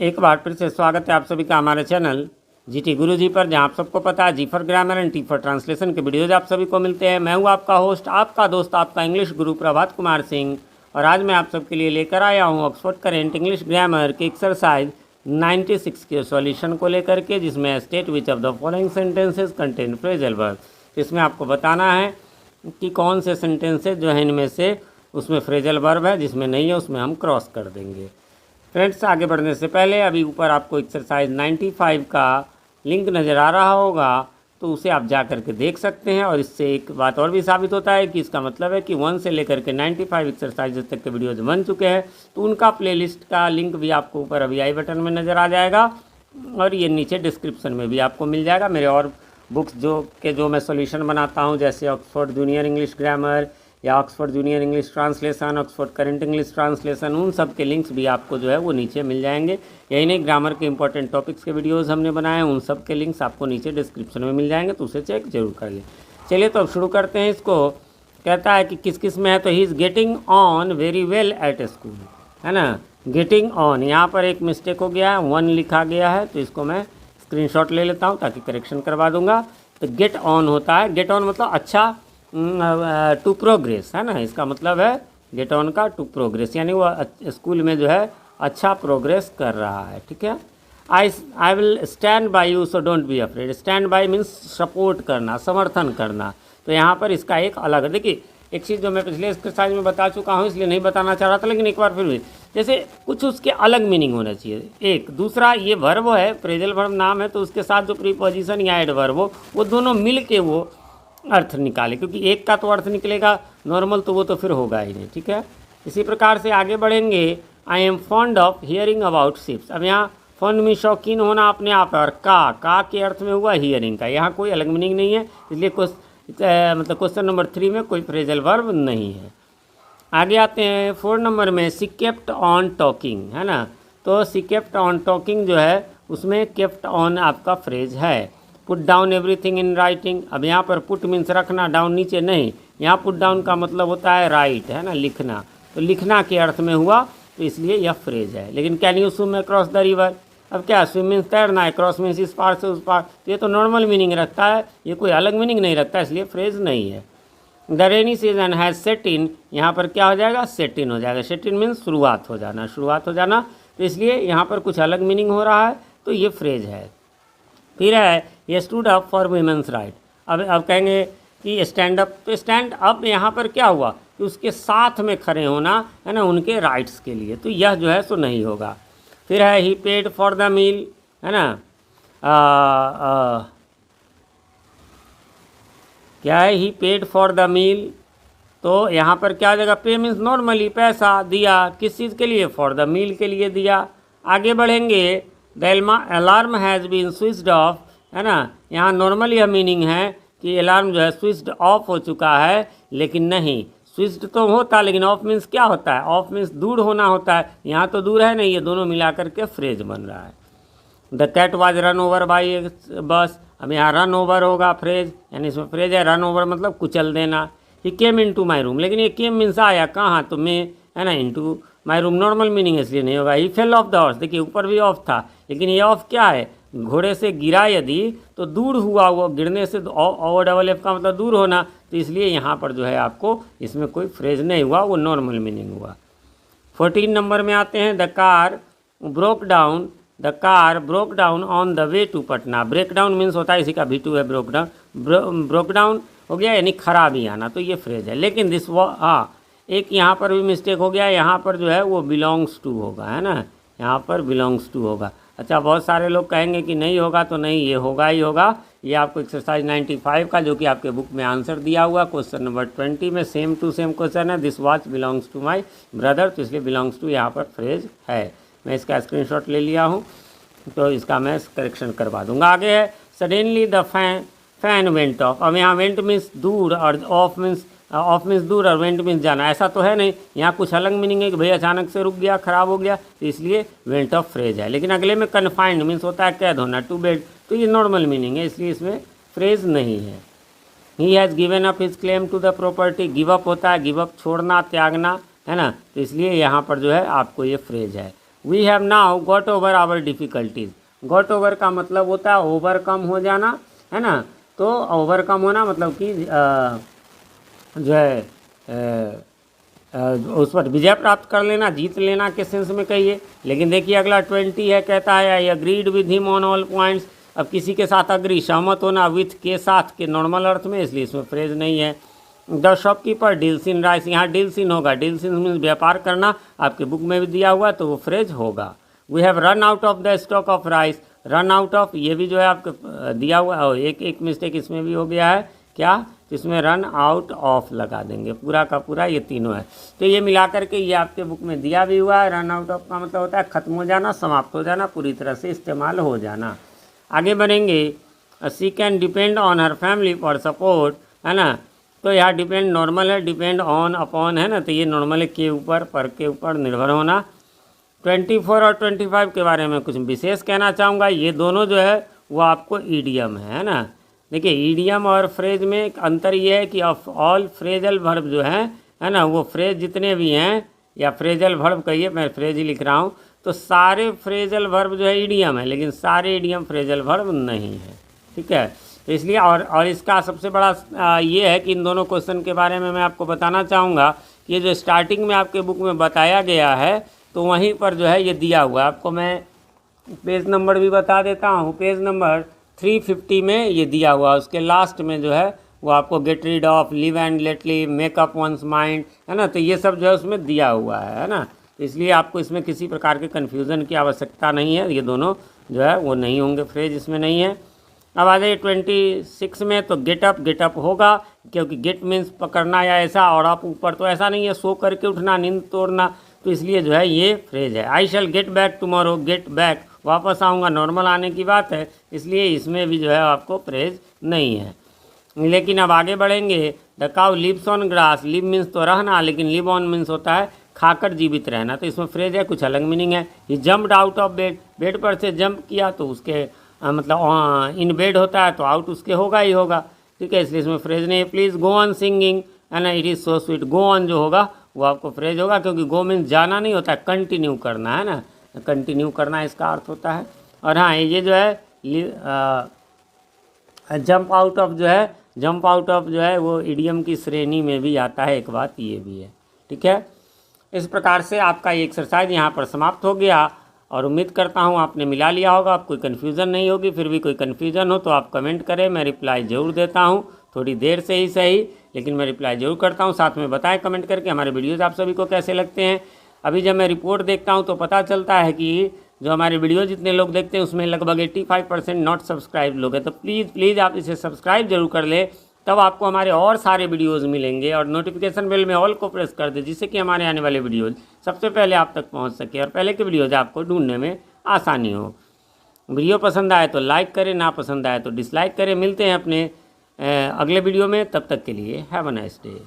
एक बार फिर से स्वागत है आप सभी का हमारे चैनल जीटी गुरुजी पर, जहां आप सबको पता है G for grammar and T for translation के वीडियोज आप सभी को मिलते हैं। मैं हूं आपका होस्ट, आपका दोस्त, आपका इंग्लिश गुरु प्रभात कुमार सिंह, और आज मैं आप सबके लिए लेकर आया हूं ऑक्सफोर्ड करेंट इंग्लिश ग्रामर के एक्सरसाइज 96 के सॉल्यूशन को लेकर के, जिसमें state which of the following sentences contain phrasal verb. तो इसमें आपको बताना है कि कौन से सेंटेंसेज जो है इनमें से उसमें फ्रेजल वर्ब है, जिसमें नहीं है उसमें हम क्रॉस कर देंगे। फ्रेंड्स, आगे बढ़ने से पहले अभी ऊपर आपको एक्सरसाइज 95 का लिंक नज़र आ रहा होगा, तो उसे आप जा करके देख सकते हैं। और इससे एक बात और भी साबित होता है कि इसका मतलब है कि 1 से लेकर के 95 एक्सरसाइज तक के वीडियोज बन चुके हैं। तो उनका प्लेलिस्ट का लिंक भी आपको ऊपर अभी आई बटन में नज़र आ जाएगा, और ये नीचे डिस्क्रिप्शन में भी आपको मिल जाएगा। मेरे और बुक्स जो मैं सॉल्यूशन बनाता हूँ, जैसे ऑक्सफोर्ड जूनियर इंग्लिश ग्रामर या Oxford junior English translation, Oxford current English translation, उन सब के लिंक्स भी आपको जो है वो नीचे मिल जाएंगे। यही नहीं, ग्रामर के इंपॉर्टेंट टॉपिक्स के वीडियोस हमने बनाए हैं, उन सब के लिंक्स आपको नीचे डिस्क्रिप्शन में मिल जाएंगे, तो उसे चेक जरूर कर लें। चलिए तो अब शुरू करते हैं। इसको कहता है कि किस किस में है, तो he is getting on very well at school, है ना। गेटिंग ऑन, यहाँ पर एक मिस्टेक हो गया है, 1 लिखा गया है, तो इसको मैं स्क्रीनशॉट ले लेता हूँ ताकि करेक्शन करवा दूंगा। तो गेट ऑन होता है, गेट ऑन मतलब अच्छा, टू प्रोग्रेस, है ना। इसका मतलब है गेट ऑन का टू प्रोग्रेस, यानी वो स्कूल में जो है अच्छा प्रोग्रेस कर रहा है, ठीक है। I will stand by you so don't be afraid. Stand by means support करना, समर्थन करना। तो यहाँ पर इसका एक अलग, देखिए एक चीज़ जो मैं पिछले एक्सरसाइज में बता चुका हूँ, इसलिए नहीं बताना चाह रहा था, लेकिन एक बार फिर भी जैसे कुछ उसके अलग मीनिंग होना चाहिए। एक दूसरा, ये वर्ब है, फ्रेजल वर्ब नाम है, तो उसके साथ जो प्रीपोजिशन या एडवर्ब हो, वो दोनों मिल के वो अर्थ निकाले, क्योंकि एक का तो अर्थ निकलेगा नॉर्मल, तो वो तो फिर होगा ही नहीं, ठीक है। इसी प्रकार से आगे बढ़ेंगे। I am fond of hearing about ships. अब यहाँ फॉन्ड में शौकीन होना अपने आप है, और का के अर्थ में हुआ हियरिंग का, यहाँ कोई अलग मीनिंग नहीं है, इसलिए मतलब क्वेश्चन नंबर 3 में कोई फ्रेजल वर्ब नहीं है। आगे आते हैं 4 नंबर में, सी केप्ट ऑन टॉकिंग, है ना। तो सी केप्ट ऑन टॉकिंग जो है उसमें केप्ट ऑन आपका फ्रेज है। Put down everything in writing. अब यहाँ पर पुट मीन्स रखना, डाउन नीचे नहीं, यहाँ पुट डाउन का मतलब होता है राइट, है ना, लिखना। तो लिखना के अर्थ में हुआ, तो इसलिए यह फ्रेज है। लेकिन can you swim across the river, अब क्या, स्विम मीन्स तैरना है, क्रॉस मीन्स इस पार से उस पार, तो ये तो नॉर्मल मीनिंग रखता है, ये कोई अलग मीनिंग नहीं रखता, इसलिए फ्रेज नहीं है। The rainy season has set in, यहाँ पर क्या हो जाएगा, सेट इन हो जाएगा। सेट इन मीन्स शुरुआत हो जाना, शुरुआत हो जाना, तो इसलिए यहाँ पर कुछ अलग मीनिंग हो रहा है, तो ये फ्रेज है। फिर है ये stood up for women's right. अब कहेंगे कि स्टैंड अप, तो स्टैंड अप यहाँ पर क्या हुआ कि उसके साथ में खड़े होना, है ना, उनके राइट्स के लिए, तो यह जो है सो नहीं होगा। फिर है ही पेड फॉर द मील, है ना। क्या है, ही पेड फॉर द मील, तो यहाँ पर क्या हो जाएगा, पे मीन्स नॉर्मली पैसा दिया, किस चीज़ के लिए, फॉर द मील के लिए दिया। आगे बढ़ेंगे, the alarm has been switched off, है ना। यहाँ नॉर्मल यह मीनिंग है कि अलार्म जो है स्विच्ड ऑफ हो चुका है, लेकिन नहीं, स्विच्ड तो होता, लेकिन ऑफ मीन्स क्या होता है, ऑफ मीन्स दूर होना होता है, यहाँ तो दूर है नहीं, ये दोनों मिला करके फ्रेज बन रहा है। The cat was run over by a bus. अब यहाँ रन ओवर होगा फ्रेज, यानी इसमें फ्रेज है, रन ओवर मतलब कुचल देना। ही केम इन टू माई रूम, लेकिन ये केम मीन्स आया कहाँ, तो मैं, है ना, into my room normal meaning है, इसलिए नहीं होगा। He fell off the horse, देखिए ऊपर भी ऑफ था, लेकिन ये ऑफ क्या है, घोड़े से गिरा यदि तो दूर हुआ, वो गिरने से ओ डबल एफ का मतलब दूर होना, तो इसलिए यहाँ पर जो है आपको इसमें कोई फ्रेज नहीं हुआ, वो नॉर्मल मीनिंग हुआ। 14 नंबर में आते हैं, the car broke down, the car broke down on the way to Patna. Break down means होता है, इसी का V2 है, ब्रोक डाउन, ब्रोक डाउन हो गया यानी खराबी आना, तो ये फ्रेज है। लेकिन दिस हाँ, एक यहाँ पर भी मिस्टेक हो गया, यहाँ पर जो है वो बिलोंग्स टू होगा, है ना, यहाँ पर बिलोंग्स टू होगा। अच्छा, बहुत सारे लोग कहेंगे कि नहीं होगा, तो नहीं, ये होगा ही होगा। ये आपको एक्सरसाइज 95 का, जो कि आपके बुक में आंसर दिया हुआ, क्वेश्चन नंबर 20 में सेम टू सेम क्वेश्चन है, this watch belongs to my brother, तो इसलिए बिलोंग्स टू यहाँ पर फ्रेज है। मैं इसका स्क्रीनशॉट ले लिया हूँ, तो इसका मैं करेक्शन करवा दूंगा। आगे है, suddenly the fan went of. अब यहाँ वेंट मीन्स दूर, और ऑफ मीन्स दूर, और वेंट मीन्स जाना, ऐसा तो है नहीं, यहाँ कुछ अलग मीनिंग है कि भाई अचानक से रुक गया, खराब हो गया, तो इसलिए वेंट ऑफ फ्रेज है। लेकिन अगले में कन्फाइंड मीन्स होता है कैद होना, टू बेड, तो ये नॉर्मल मीनिंग है, इसलिए इसमें फ्रेज नहीं है। He has given up his claim to the property, give up होता है, गिव अप छोड़ना, त्यागना, है ना, तो इसलिए यहाँ पर जो है आपको ये फ्रेज है। We have now got over our difficulties. Got over का मतलब होता है ओवरकम हो जाना, है ना। तो ओवरकम होना मतलब कि जो है उस पर विजय प्राप्त कर लेना, जीत लेना के सेंस में कहिए। लेकिन देखिए अगला 20 है, कहता है आई agreed with him on all points. अब किसी के साथ अग्री, सहमत होना, विथ के साथ के नॉर्मल अर्थ में, इसलिए इसमें फ्रेज नहीं है। The shopkeeper deals in rice, यहाँ डील्स इन होगा, डील्स इन मीन्स व्यापार करना, आपके बुक में भी दिया हुआ तो वो फ्रेज होगा। We have run out of the stock of rice, run out of ये भी जो है आपको दिया हुआ है, एक मिस्टेक इसमें भी हो गया है, क्या, तो इसमें रन आउट ऑफ लगा देंगे, पूरा का पूरा ये तीनों है। तो ये मिला करके ये आपके बुक में दिया भी हुआ है। रन आउट ऑफ का मतलब होता है ख़त्म हो जाना, समाप्त हो जाना, पूरी तरह से इस्तेमाल हो जाना। आगे बढ़ेंगे, she can depend on her family for support, है ना। तो यहाँ डिपेंड नॉर्मल है, डिपेंड ऑन अपॉन है ना, तो ये नॉर्मल है के ऊपर, पर के ऊपर निर्भर होना। 24 और 25 के बारे में कुछ विशेष कहना चाहूँगा। ये दोनों जो है वो आपको ईडियम है ना। देखिए ईडियम और फ्रेज में एक अंतर ये है कि ऑफ ऑल फ्रेजल वर्ब जो है ना, वो फ्रेज जितने भी हैं, या फ्रेजल वर्ब कहिए, मैं फ्रेज ही लिख रहा हूँ, तो सारे फ्रेजल वर्ब जो है ईडियम है, लेकिन सारे ईडियम फ्रेजल वर्ब नहीं है, ठीक है। तो इसलिए और इसका सबसे बड़ा ये है कि इन दोनों क्वेश्चन के बारे में मैं आपको बताना चाहूँगा कि ये जो स्टार्टिंग में आपके बुक में बताया गया है, तो वहीं पर जो है ये दिया हुआ है। आपको मैं पेज नंबर भी बता देता हूँ, पेज नंबर 350 में ये दिया हुआ है। उसके लास्ट में जो है वो आपको get rid of, live and let live, make up once mind, है ना। तो ये सब जो है उसमें दिया हुआ है ना। तो इसलिए आपको इसमें किसी प्रकार के कन्फ्यूज़न की आवश्यकता नहीं है, ये दोनों जो है वो नहीं होंगे, फ्रेज इसमें नहीं है। अब आ जाइए 26 में, तो गेटअप होगा, क्योंकि गेट मीन्स पकड़ना या ऐसा, और अप ऊपर, तो ऐसा नहीं है सो करके उठना, नींद तोड़ना, तो इसलिए जो है ये फ्रेज है। I shall get back tomorrow, get back वापस आऊँगा, नॉर्मल आने की बात है, इसलिए इसमें भी जो है आपको फ्रेज नहीं है। लेकिन अब आगे बढ़ेंगे, the cow lives on grass, live means तो रहना, लेकिन लिव ऑन मीन्स होता है खाकर जीवित रहना, तो इसमें फ्रेज है, कुछ अलग मीनिंग है। He jumped out of bed, bed पर से जंप किया तो उसके मतलब इन बेड होता है तो आउट उसके होगा ही होगा, ठीक है, इसलिए इसमें फ्रेज नहीं है। प्लीज़ गो ऑन सिंगिंग, है ना, it is so sweet, go on जो होगा वो आपको फ्रेज होगा, क्योंकि गो मीन्स जाना नहीं होता है, कंटिन्यू करना, है ना, कंटिन्यू करना इसका अर्थ होता है। और हाँ, ये जो है जंप आउट ऑफ जो है, जंप आउट ऑफ जो है वो इडियम की श्रेणी में भी आता है, एक बात ये भी है, ठीक है। इस प्रकार से आपका ये एक्सरसाइज यहाँ पर समाप्त हो गया, और उम्मीद करता हूँ आपने मिला लिया होगा, आप कोई कन्फ्यूज़न नहीं होगी। फिर भी कोई कन्फ्यूज़न हो तो आप कमेंट करें, मैं रिप्लाई ज़रूर देता हूँ, थोड़ी देर से ही सही, लेकिन मैं रिप्लाई ज़रूर करता हूँ। साथ में बताएं कमेंट करके हमारे वीडियोज़ आप सभी को कैसे लगते हैं। अभी जब मैं रिपोर्ट देखता हूँ तो पता चलता है कि जो हमारे वीडियो जितने लोग देखते हैं उसमें लगभग 85% नॉट सब्सक्राइब लोग हैं, तो प्लीज़ आप इसे सब्सक्राइब जरूर कर ले, तब आपको हमारे और सारे वीडियोज़ मिलेंगे। और नोटिफिकेशन बेल में ऑल को प्रेस कर दे, जिससे कि हमारे आने वाले वीडियोज़ सबसे पहले आप तक पहुंच सके और पहले के वीडियोज़ आपको ढूंढने में आसानी हो। वीडियो पसंद आए तो लाइक करें, ना पसंद आए तो डिसलाइक करें। मिलते हैं अपने अगले वीडियो में, तब तक के लिए हैव अ नाइस डे।